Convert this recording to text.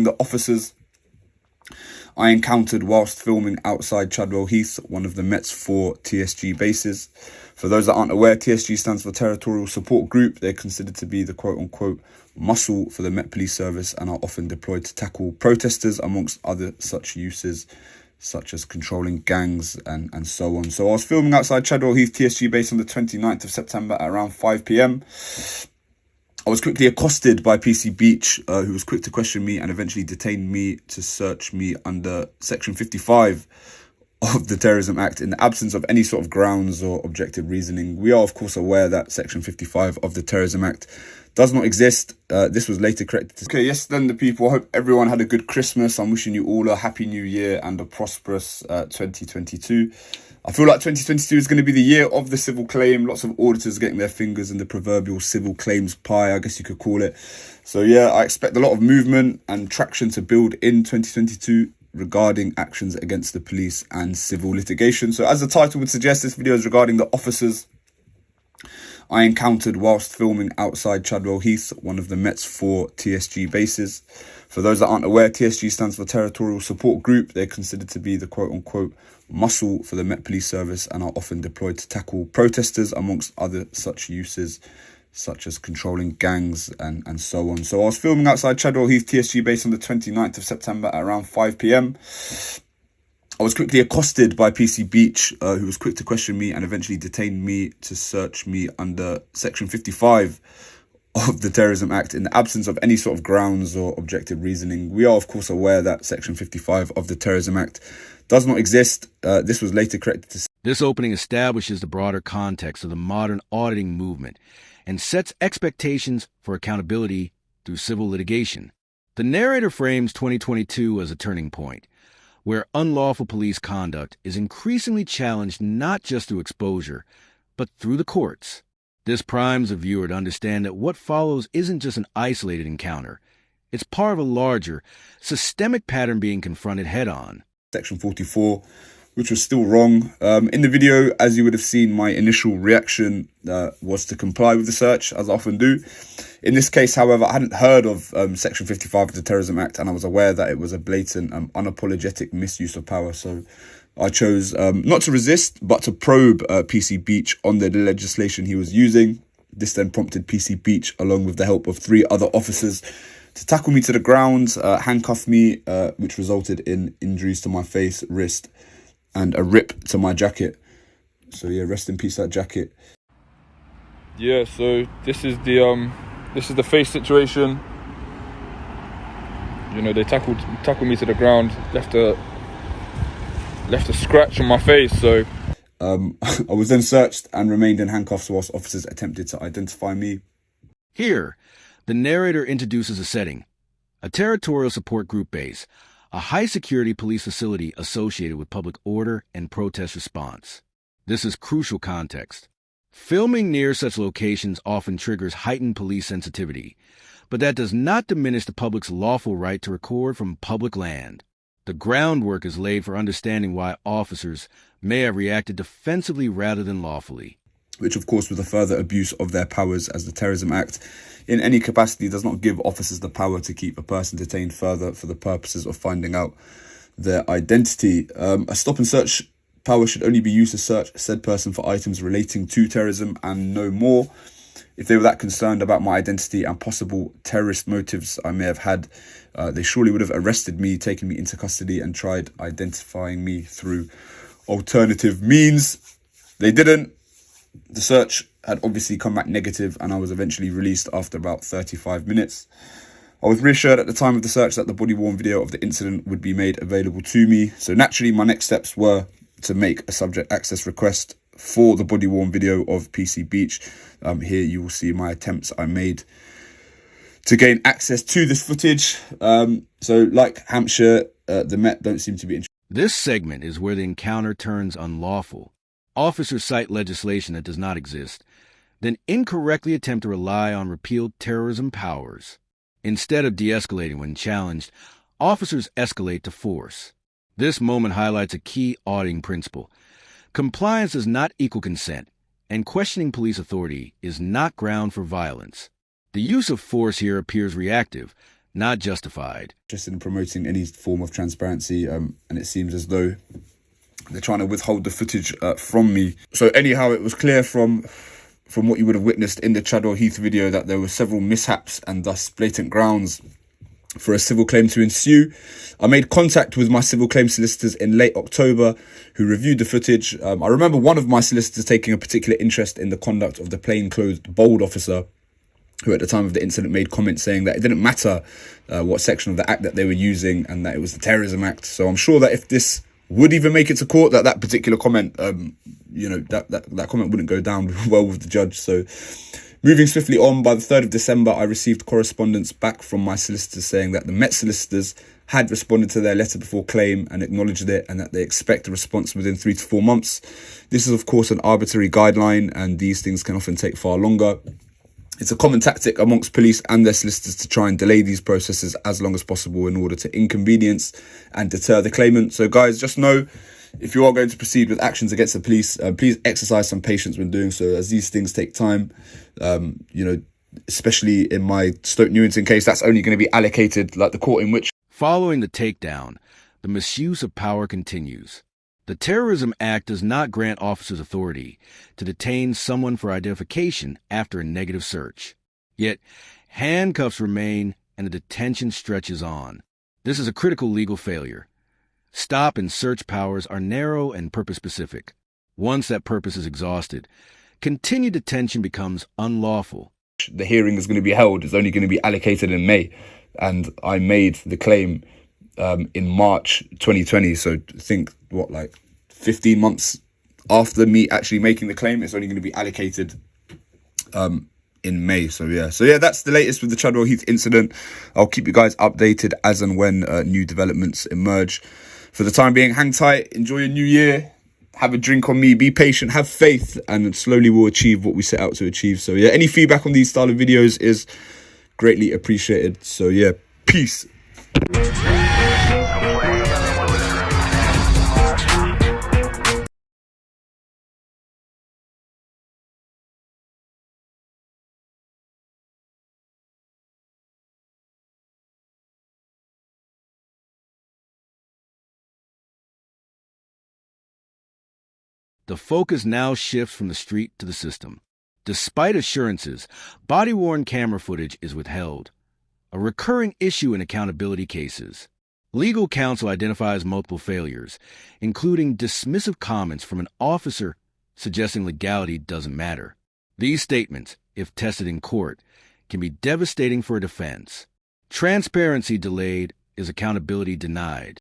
The officers I encountered whilst filming outside Chadwell Heath, one of the Met's 4 TSG bases. For those that aren't aware, TSG stands for Territorial Support Group. They're considered to be the quote-unquote muscle for the Met Police Service and are often deployed to tackle protesters, amongst other such uses, such as controlling gangs and so on. So I was filming outside Chadwell Heath TSG base on the 29th of September at around 5 p.m. I was quickly accosted by PC Beach, who was quick to question me and eventually detained me to search me under Section 55 of the Terrorism Act in the absence of any sort of grounds or objective reasoning. We are, of course, aware that Section 55 of the Terrorism Act does not exist. This was later corrected. Okay, yes, then the people. I hope everyone had a good Christmas. I'm wishing you all a happy new year and a prosperous 2022. I feel like 2022 is going to be the year of the civil claim. Lots of auditors getting their fingers in the proverbial civil claims pie, I guess you could call it. So yeah, I expect a lot of movement and traction to build in 2022 regarding actions against the police and civil litigation. So as the title would suggest, this video is regarding the officers I encountered whilst filming outside Chadwell Heath, one of the Met's 4 TSG bases. For those that aren't aware, TSG stands for Territorial Support Group. They're considered to be the quote-unquote muscle for the Met Police Service and are often deployed to tackle protesters, amongst other such uses, such as controlling gangs and so on. So I was filming outside Chadwell Heath TSG base on the 29th of September at around 5 p.m. I was quickly accosted by PC Beach, who was quick to question me and eventually detained me to search me under Section 55 of the Terrorism Act in the absence of any sort of grounds or objective reasoning. We are, of course, aware that Section 55 of the Terrorism Act does not exist. This was later corrected to... This opening establishes the broader context of the modern auditing movement and sets expectations for accountability through civil litigation. The narrator frames 2022 as a turning point, where unlawful police conduct is increasingly challenged not just through exposure, but through the courts. This primes a viewer to understand that what follows isn't just an isolated encounter. It's part of a larger, systemic pattern being confronted head-on. Section 44, which was still wrong. In the video, as you would have seen, my initial reaction was to comply with the search, as I often do. In this case, however, I hadn't heard of Section 55 of the Terrorism Act, and I was aware that it was a blatant, unapologetic misuse of power. So I chose not to resist, but to probe PC Beach on the legislation he was using. This then prompted PC Beach, along with the help of 3 other officers, to tackle me to the ground, handcuff me, which resulted in injuries to my face, wrist, and a rip to my jacket. So yeah, rest in peace, that jacket. Yeah, so this is the face situation. You know, they tackled me to the ground, left a scratch on my face. So I was then searched and remained in handcuffs whilst officers attempted to identify me. Here, the narrator introduces a setting: a territorial support group base, a high-security police facility associated with public order and protest response. This is crucial context. Filming near such locations often triggers heightened police sensitivity, but that does not diminish the public's lawful right to record from public land. The groundwork is laid for understanding why officers may have reacted defensively rather than lawfully. Which, of course, was a further abuse of their powers, as the Terrorism Act, in any capacity, does not give officers the power to keep a person detained further for the purposes of finding out their identity. A stop and search power should only be used to search said person for items relating to terrorism and no more. If they were that concerned about my identity and possible terrorist motives I may have had, they surely would have arrested me, taken me into custody, and tried identifying me through alternative means. They didn't. The search had obviously come back negative, and I was eventually released after about 35 minutes. I was reassured at the time of the search that the body-worn video of the incident would be made available to me. So naturally, my next steps were to make a subject access request for the body-worn video of PC Beach. Here you will see my attempts I made to gain access to this footage. So like Hampshire, the Met don't seem to be interested. This segment is where the encounter turns unlawful. Officers cite legislation that does not exist, then incorrectly attempt to rely on repealed terrorism powers. Instead of de-escalating when challenged, officers escalate to force. This moment highlights a key auditing principle. Compliance does not equal consent, and questioning police authority is not ground for violence. The use of force here appears reactive, not justified. Just in promoting any form of transparency, and it seems as though they're trying to withhold the footage from me. So anyhow, it was clear from what you would have witnessed in the Chadwell Heath video that there were several mishaps and thus blatant grounds for a civil claim to ensue. I made contact with my civil claim solicitors in late October who reviewed the footage. I remember one of my solicitors taking a particular interest in the conduct of the plainclothes bold officer, who at the time of the incident made comments saying that it didn't matter what section of the act that they were using and that it was the Terrorism Act. So I'm sure that if this would even make it to court, that particular comment, that comment wouldn't go down well with the judge. So moving swiftly on, by the 3rd of December, I received correspondence back from my solicitors saying that the Met solicitors had responded to their letter before claim and acknowledged it, and that they expect a response within 3 to 4 months. This is, of course, an arbitrary guideline, and these things can often take far longer. It's a common tactic amongst police and their solicitors to try and delay these processes as long as possible in order to inconvenience and deter the claimant. So guys, just know, if you are going to proceed with actions against the police, please exercise some patience when doing so, as these things take time. Especially in my Stoke Newington case, that's only going to be allocated, like the court in which... Following the takedown, the misuse of power continues. The Terrorism Act does not grant officers authority to detain someone for identification after a negative search. Yet, handcuffs remain and the detention stretches on. This is a critical legal failure. Stop and search powers are narrow and purpose-specific. Once that purpose is exhausted, continued detention becomes unlawful. The hearing is going to be held is only going to be allocated in May, and I made the claim in March 2020. So think, 15 months after me actually making the claim, it's only going to be allocated in May. So yeah, that's the latest with the Chadwell Heath incident. I'll keep you guys updated as and when new developments emerge. For the time being, hang tight, enjoy your new year, have a drink on me, be patient, have faith, and slowly we'll achieve what we set out to achieve. So yeah, any feedback on these style of videos is greatly appreciated. So yeah, peace. The focus now shifts from the street to the system. Despite assurances, body-worn camera footage is withheld, a recurring issue in accountability cases. Legal counsel identifies multiple failures, including dismissive comments from an officer suggesting legality doesn't matter. These statements, if tested in court, can be devastating for a defense. Transparency delayed is accountability denied.